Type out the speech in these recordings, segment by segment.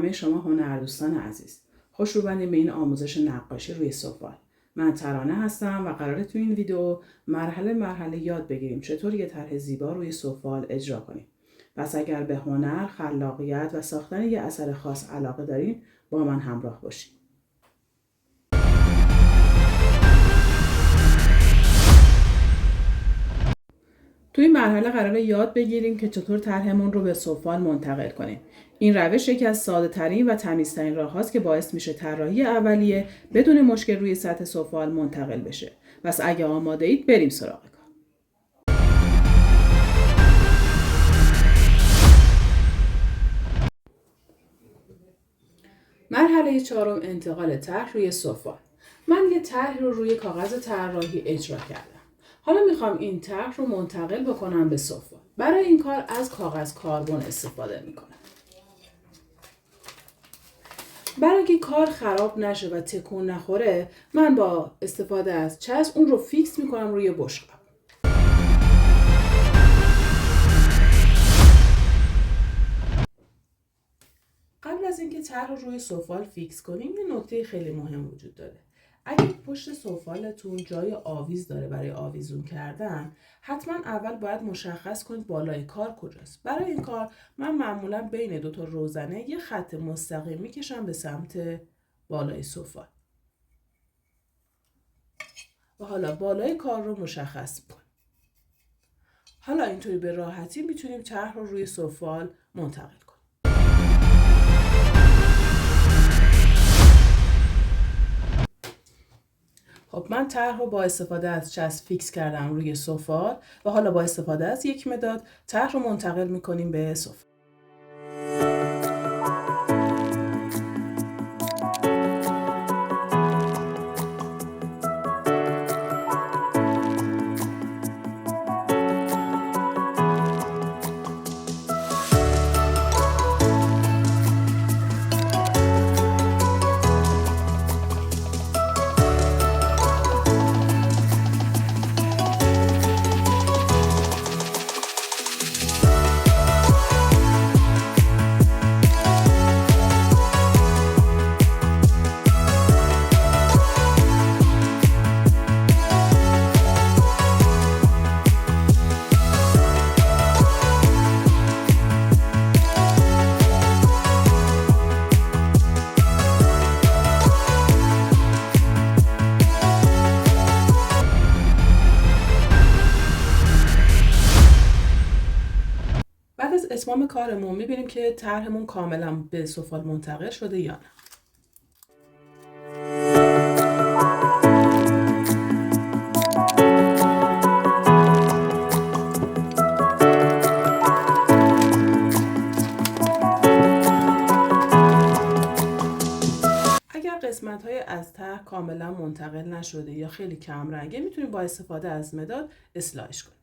همه شما هنردوستان عزیز. خوش اومدین به این آموزش نقاشی روی سفال. من ترانه هستم و قراره تو این ویدیو مرحله یاد بگیریم چطور یه طرح زیبا روی سفال اجرا کنیم. پس اگر به هنر، خلاقیت و ساختن یه اثر خاص علاقه دارین، با من همراه باشین. توی این مرحله قراره یاد بگیریم که چطور طرحمون رو به سفال منتقل کنیم. این روش یکی از ساده‌ترین و تمیزترین راه‌هاست که باعث میشه طراحی اولیه بدون مشکل روی سطح سفال منتقل بشه. پس اگه آماده اید بریم سراغ کار. مرحله 4 انتقال طرح روی سفال. من یه طرح رو روی کاغذ طراحی اجرا کردم. حالا میخوام این طرح رو منتقل بکنم به سفال. برای این کار از کاغذ کربن استفاده میکنم. برای اینکه کار خراب نشه و تکون نخوره، من با استفاده از چسب اون رو فیکس میکنم روی بشقاب. قبل از اینکه طرح رو روی سفال فیکس کنیم، یه نکته خیلی مهم وجود داره. اگه پشت سفالتون جای آویز داره برای آویزون کردن، حتما اول باید مشخص کنید بالای کار کجاست. برای این کار من معمولا بین دو تا روزنه یه خط مستقیم میکشم به سمت بالای سفال. و حالا بالای کار رو مشخص کنیم. حالا اینطوری به راحتی میتونیم طرح رو روی سفال منتقل کنیم. خب من طرح رو با استفاده از چسب فیکس کردم روی سفال و حالا با استفاده از یک مداد طرح رو منتقل میکنیم به سفال. بعد از اتمام کارمون میبینیم که طرحمون کاملا به سفال منتقل شده یا نه. اگر قسمت‌های از طرح کاملا منتقل نشده یا خیلی کم رنگه، میتونیم با استفاده از مداد اصلاحش کنیم.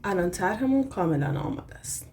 الان طرحمون کاملا آماده است.